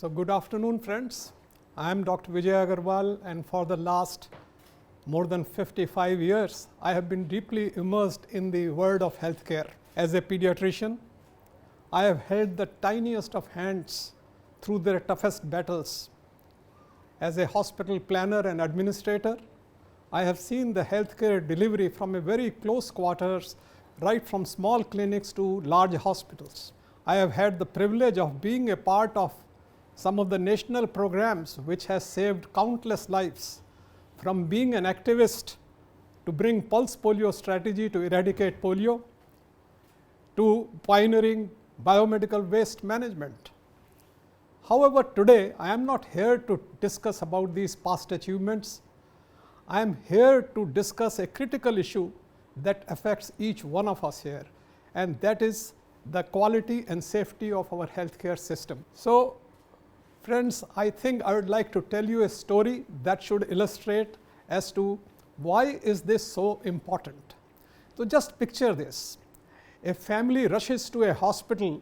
So, good afternoon friends. I am Dr. Vijay Agarwal, and for the last more than 55 years, I have been deeply immersed in the world of healthcare. As a pediatrician, I have held the tiniest of hands through their toughest battles. As a hospital planner and administrator, I have seen the healthcare delivery from a very close quarters, right from small clinics to large hospitals. I have had the privilege of being a part of some of the national programs which has saved countless lives, from being an activist to bring pulse polio strategy to eradicate polio, to pioneering biomedical waste management. However, today I am not here to discuss about these past achievements. I am here to discuss a critical issue that affects each one of us here, and that is the quality and safety of our healthcare system. So, friends, I think I would like to tell you a story that should illustrate as to why is this so important. So, just picture this. A family rushes to a hospital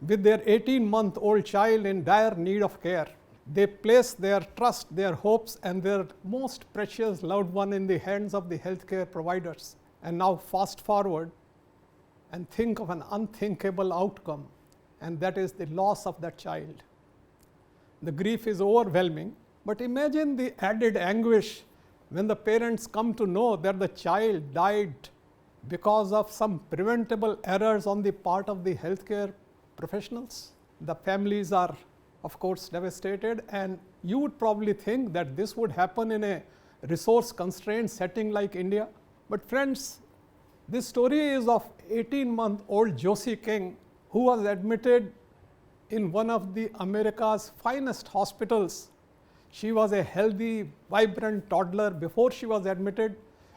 with their 18-month-old child in dire need of care. They place their trust, their hopes and their most precious loved one in the hands of the healthcare providers. And now fast forward and think of an unthinkable outcome, and that is the loss of that child. The grief is overwhelming, but imagine the added anguish when the parents come to know that the child died because of some preventable errors on the part of the healthcare professionals. The families are of course devastated, and you would probably think that this would happen in a resource constrained setting like India. But friends, this story is of 18-month-old Josie King, who was admitted in one of the America's finest hospitals. She was a healthy, vibrant toddler before she was admitted,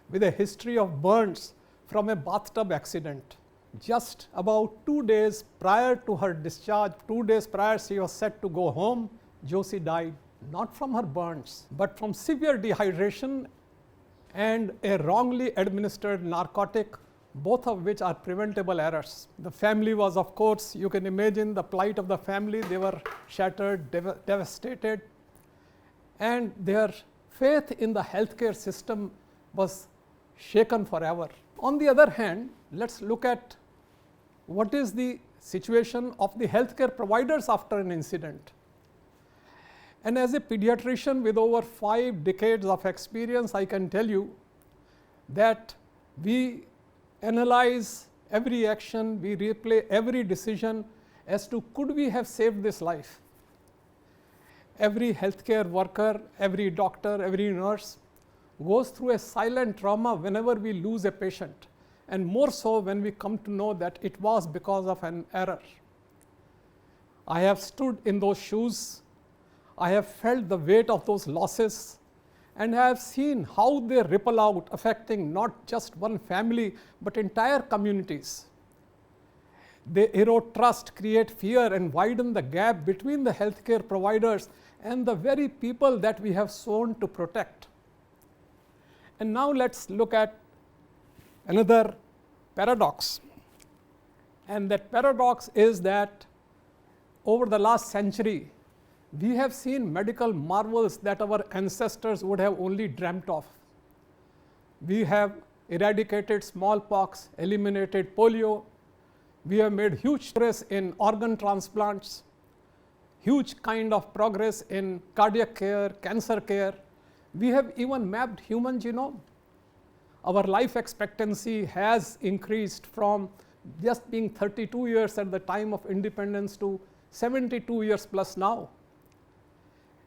with a history of burns from a bathtub accident. Just about 2 days prior to her discharge, 2 days prior she was set to go home, Josie died, not from her burns, but from severe dehydration and a wrongly administered narcotic, both of which are preventable errors. The family was, of course, you can imagine the plight of the family. They were shattered, devastated, and their faith in the healthcare system was shaken forever. On the other hand, let's look at what is the situation of the healthcare providers after an incident. And as a pediatrician with over 5 decades of experience, I can tell you that we analyze every action, we replay every decision as to could we have saved this life. Every healthcare worker, every doctor, every nurse goes through a silent trauma whenever we lose a patient, and more so when we come to know that it was because of an error. I have stood in those shoes. I have felt the weight of those losses, and I have seen how they ripple out, affecting not just one family but entire communities. They erode trust, create fear, and widen the gap between the healthcare providers and the very people that we have sworn to protect. And now let's look at another paradox. And that paradox is that over the last century, we have seen medical marvels that our ancestors would have only dreamt of. We have eradicated smallpox, eliminated polio. We have made huge progress in organ transplants, huge kind of progress in cardiac care, cancer care. We have even mapped human genome. Our life expectancy has increased from just being 32 years at the time of independence to 72 years plus now.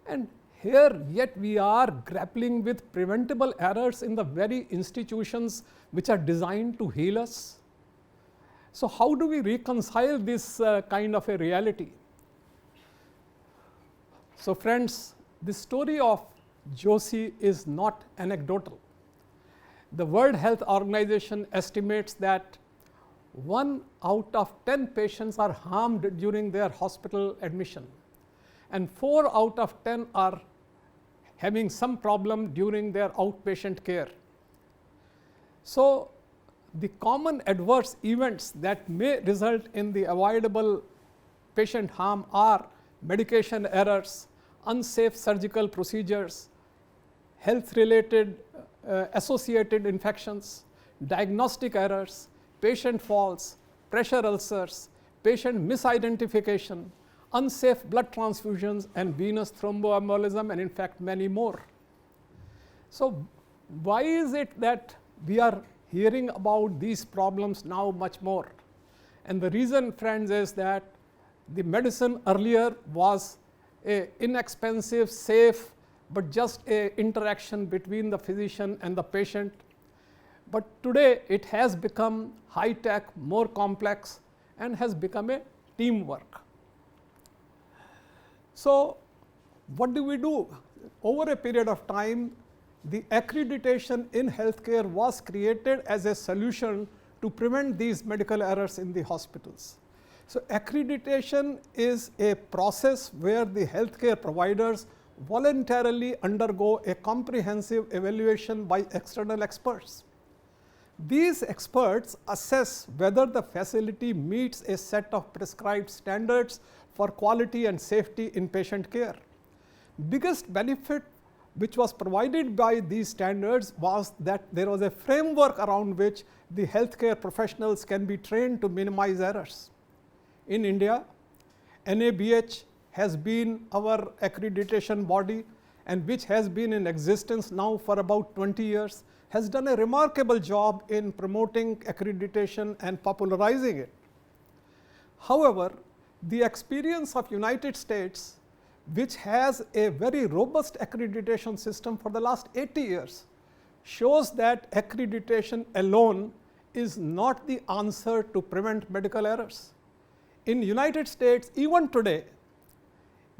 And here yet we are grappling with preventable errors in the very institutions which are designed to heal us. So how do we reconcile this kind of a reality? So friends, the story of Josie is not anecdotal. The World Health Organization estimates that 1 out of 10 patients are harmed during their hospital admission, and 4 out of 10 are having some problem during their outpatient care. So the common adverse events that may result in the avoidable patient harm are medication errors, unsafe surgical procedures, health-related associated infections, diagnostic errors, patient falls, pressure ulcers, patient misidentification, unsafe blood transfusions, and venous thromboembolism, and in fact many more. So why is it that we are hearing about these problems now much more? And the reason, friends, is that the medicine earlier was a inexpensive, safe, but just a interaction between the physician and the patient. But today it has become high tech, more complex, and has become a teamwork. So what do we do? Over a period of time, the accreditation in healthcare was created as a solution to prevent these medical errors in the hospitals. So accreditation is a process where the healthcare providers voluntarily undergo a comprehensive evaluation by external experts. These experts assess whether the facility meets a set of prescribed standards for quality and safety in patient care. Biggest benefit which was provided by these standards was that there was a framework around which the healthcare professionals can be trained to minimize errors. In India, NABH has been our accreditation body, and which has been in existence now for about 20 years, has done a remarkable job in promoting accreditation and popularizing it. However, the experience of United States, which has a very robust accreditation system for the last 80 years, shows that accreditation alone is not the answer to prevent medical errors. In United States, even today,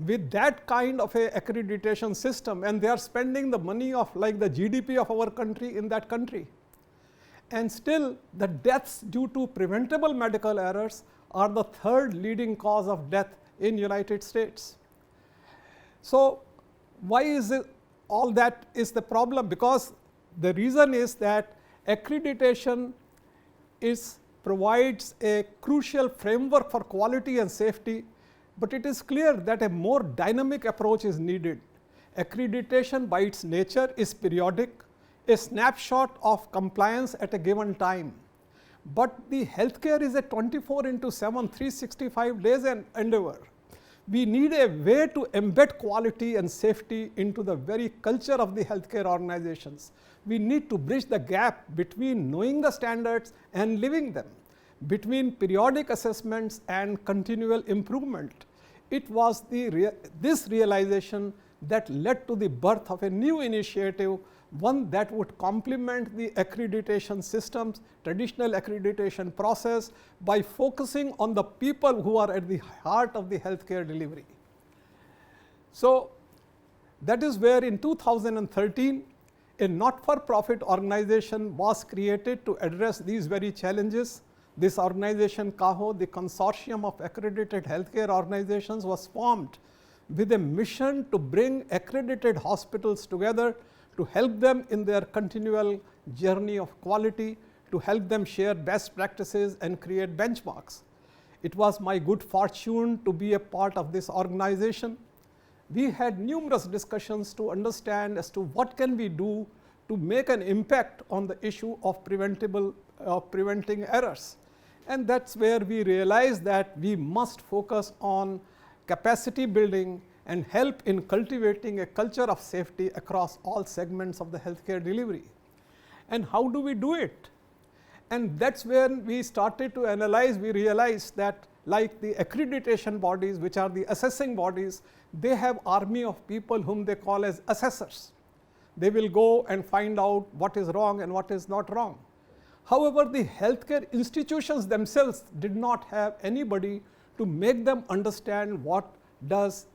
with that kind of a accreditation system, and they are spending the money of like the GDP of our country in that country, and still the deaths due to preventable medical errors are the third leading cause of death in United States. So why is it all that is the problem? Because the reason is that accreditation provides a crucial framework for quality and safety, but it is clear that a more dynamic approach is needed. Accreditation by its nature is periodic, a snapshot of compliance at a given time. But the healthcare is a 24/7, 365 days endeavor. We need a way to embed quality and safety into the very culture of the healthcare organizations. We need to bridge the gap between knowing the standards and living them, between periodic assessments and continual improvement. It was this realization that led to the birth of a new initiative, one that would complement the accreditation systems, traditional accreditation process, by focusing on the people who are at the heart of the healthcare delivery. So that is where in 2013, a not-for-profit organization was created to address these very challenges. This organization, CAHO, the Consortium of Accredited Healthcare Organizations, was formed with a mission to bring accredited hospitals together to help them in their continual journey of quality, to help them share best practices and create benchmarks. It was my good fortune to be a part of this organization. We had numerous discussions to understand as to what can we do to make an impact on the issue of preventing errors. And that's where we realized that we must focus on capacity building and help in cultivating a culture of safety across all segments of the healthcare delivery. And how do we do it? And that's when we started to analyze. We realized that like the accreditation bodies, which are the assessing bodies, they have army of people whom they call as assessors. They will go and find out what is wrong and what is not wrong. However, the healthcare institutions themselves did not have anybody to make them understand what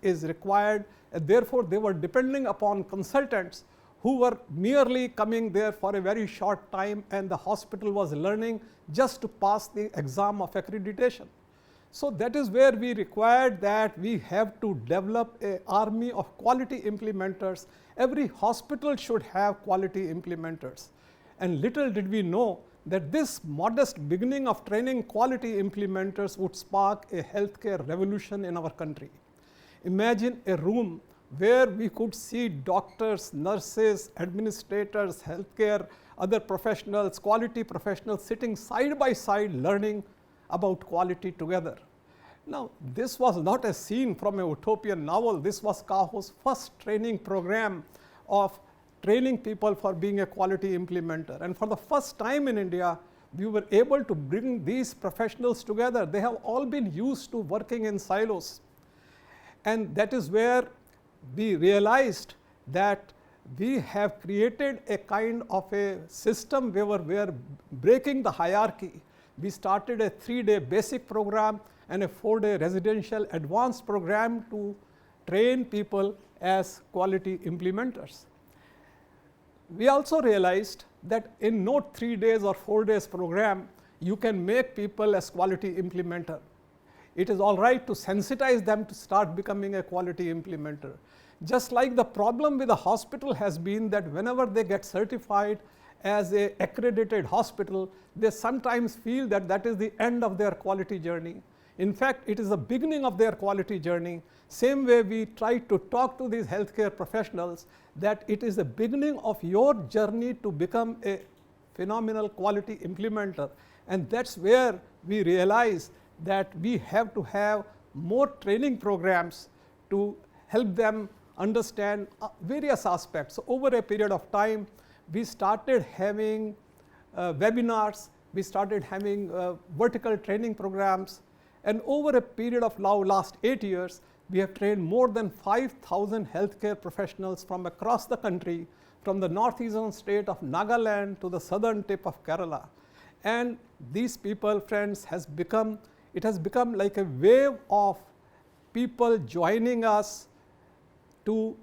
is required, and therefore they were depending upon consultants who were merely coming there for a very short time, and the hospital was learning just to pass the exam of accreditation. So that is where we required that we have to develop an army of quality implementers. Every hospital should have quality implementers. And little did we know that this modest beginning of training quality implementers would spark a healthcare revolution in our country. Imagine a room where we could see doctors, nurses, administrators, healthcare, other professionals, quality professionals sitting side by side learning about quality together. Now, this was not a scene from a utopian novel. This was CAHO's first training program of training people for being a quality implementer. And for the first time in India, we were able to bring these professionals together. They have all been used to working in silos. And that is where we realized that we have created a kind of a system where we are breaking the hierarchy. We started a 3-day basic program and a 4-day residential advanced program to train people as quality implementers. We also realized that in no 3 days or 4 days program, you can make people as quality implementer. It is all right to sensitize them to start becoming a quality implementer. Just like the problem with the hospital has been that whenever they get certified as a accredited hospital, they sometimes feel that that is the end of their quality journey. In fact, it is the beginning of their quality journey. Same way we try to talk to these healthcare professionals that it is the beginning of your journey to become a phenomenal quality implementer. And that's where we realize that we have to have more training programs to help them understand various aspects. So over a period of time, we started having webinars, we started having vertical training programs, and over a period of now last 8 years, we have trained more than 5,000 healthcare professionals from across the country, from the northeastern state of Nagaland to the southern tip of Kerala. And these people, friends, it has become like a wave of people joining us to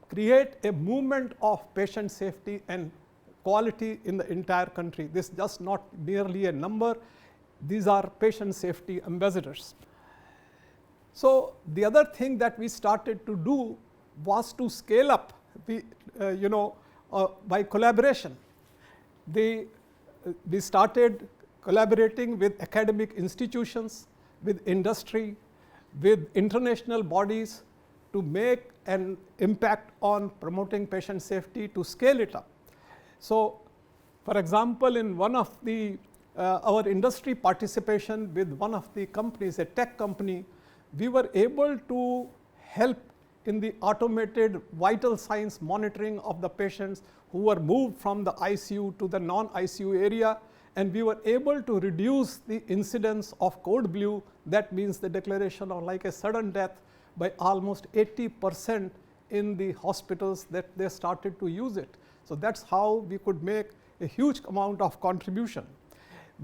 create a movement of patient safety and quality in the entire country. This is just not merely a number. These are patient safety ambassadors. So the other thing that we started to do was to scale up by collaboration. We started collaborating with academic institutions, with industry, with international bodies to make an impact on promoting patient safety, to scale it up. So for example, in one of the our industry participation with one of the companies, a tech company, we were able to help in the automated vital signs monitoring of the patients who were moved from the ICU to the non-ICU area, and we were able to reduce the incidence of code blue, that means the declaration of like a sudden death, by almost 80% in the hospitals that they started to use it. So that's how we could make a huge amount of contribution.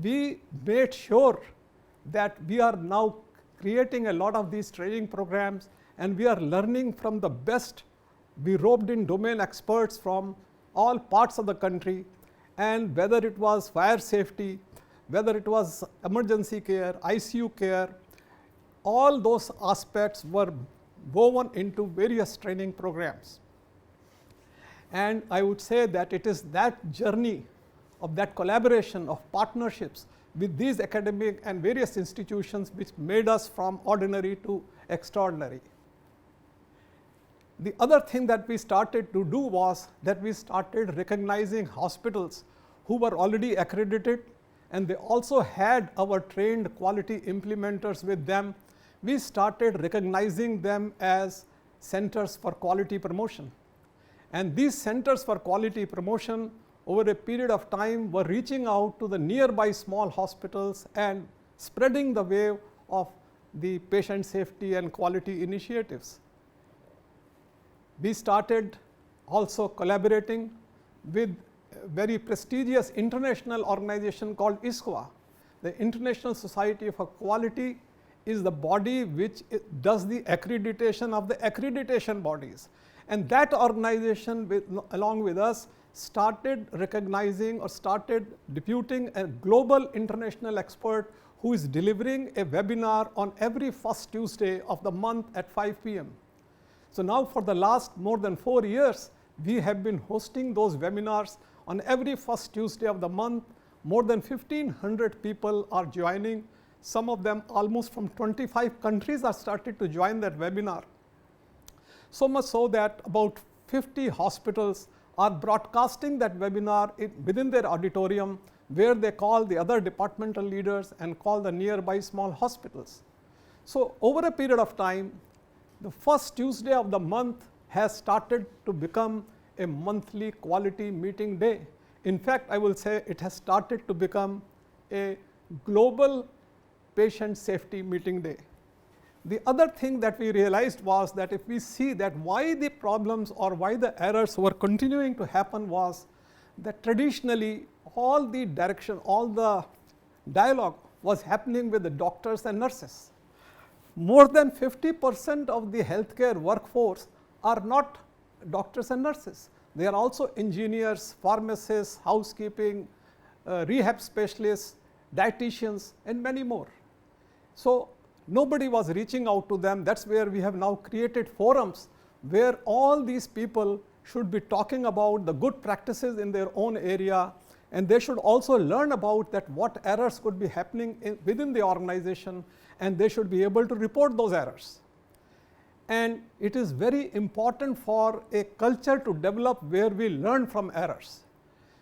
We made sure that we are now creating a lot of these training programs, and we are learning from the best. We roped in domain experts from all parts of the country, and whether it was fire safety, whether it was emergency care, ICU care, all those aspects were woven into various training programs. And I would say that it is that journey of that collaboration, of partnerships with these academic and various institutions which made us from ordinary to extraordinary. The other thing that we started to do was that we started recognizing hospitals who were already accredited, and they also had our trained quality implementers with them. We started recognizing them as centers for quality promotion. And these centers for quality promotion over a period of time were reaching out to the nearby small hospitals and spreading the wave of the patient safety and quality initiatives. We started also collaborating with a very prestigious international organization called ISQA. The International Society for Quality is the body which does the accreditation of the accreditation bodies. And that organization along with us started recognizing or started deputing a global international expert who is delivering a webinar on every first Tuesday of the month at 5 p.m. So now for the last more than 4 years, we have been hosting those webinars on every first Tuesday of the month. More than 1,500 people are joining. Some of them almost from 25 countries are started to join that webinar. So much so that about 50 hospitals are broadcasting that webinar within their auditorium, where they call the other departmental leaders and call the nearby small hospitals. So over a period of time, the first Tuesday of the month has started to become a monthly quality meeting day. In fact, I will say it has started to become a global patient safety meeting day. The other thing that we realized was that if we see that why the problems or why the errors were continuing to happen was that traditionally all the direction, all the dialogue was happening with the doctors and nurses. More than 50% of the healthcare workforce are not doctors and nurses. They are also engineers, pharmacists, housekeeping, rehab specialists, dietitians, and many more. So nobody was reaching out to them. That's where we have now created forums where all these people should be talking about the good practices in their own area, and they should also learn about that what errors could be happening within the organization, and they should be able to report those errors. And it is very important for a culture to develop where we learn from errors.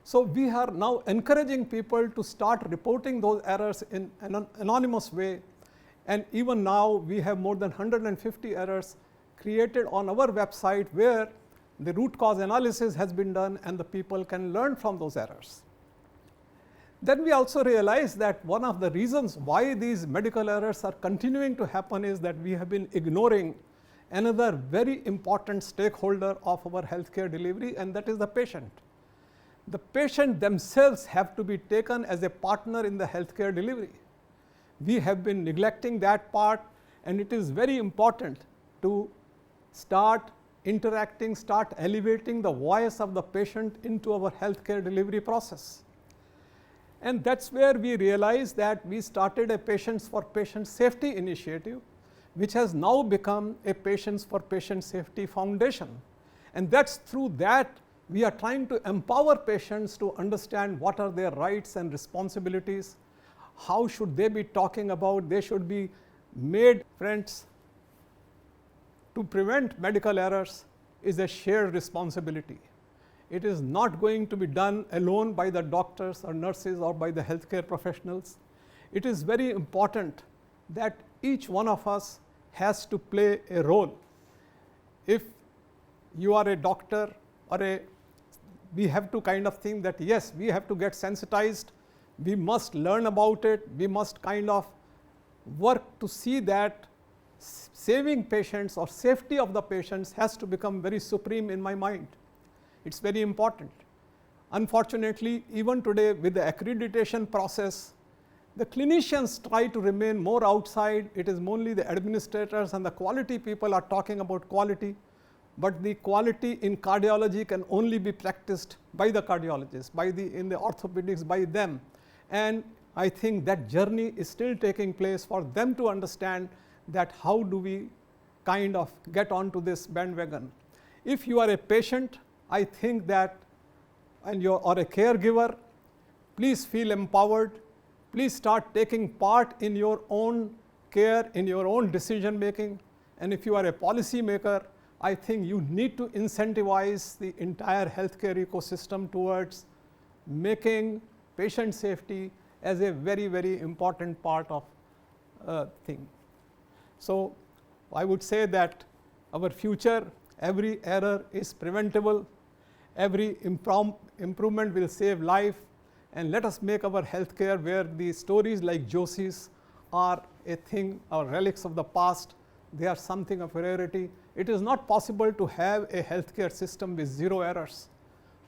So we are now encouraging people to start reporting those errors in an anonymous way. And even now we have more than 150 errors created on our website where the root cause analysis has been done and the people can learn from those errors. Then we also realize that one of the reasons why these medical errors are continuing to happen is that we have been ignoring another very important stakeholder of our healthcare delivery, and that is the patient. The patient themselves have to be taken as a partner in the healthcare delivery. We have been neglecting that part, and it is very important to start interacting, start elevating the voice of the patient into our healthcare delivery process. And that's where we realized that we started a Patients for Patient Safety initiative, which has now become a Patients for Patient Safety Foundation. And that's through that we are trying to empower patients to understand what are their rights and responsibilities, how should they be talking about, they should be made friends. To prevent medical errors is a shared responsibility. It is not going to be done alone by the doctors or nurses or by the healthcare professionals. It is very important that each one of us has to play a role. If you are a doctor or we have to kind of think that yes, we have to get sensitized, we must learn about it, we must kind of work to see that saving patients or safety of the patients has to become very supreme in my mind. It's very important. Unfortunately, even today with the accreditation process, the clinicians try to remain more outside. It is only the administrators and the quality people are talking about quality, but the quality in cardiology can only be practiced by the cardiologists, in the orthopedics by them. And I think that journey is still taking place for them to understand that how do we kind of get onto this bandwagon. If you are a patient, I think that, and you are a caregiver, please feel empowered. Please start taking part in your own care, in your own decision making. And if you are a policy maker, I think you need to incentivize the entire healthcare ecosystem towards making patient safety as a very, very important part of thing. So I would say that our future, every error is preventable, every improvement will save life, and let us make our healthcare where the stories like Josie's are a thing, or relics of the past. They are something of a rarity. It is not possible to have a healthcare system with zero errors.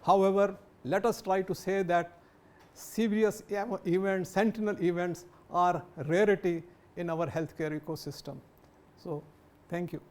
However, let us try to say that serious events, sentinel events are rarity in our healthcare ecosystem. So, thank you.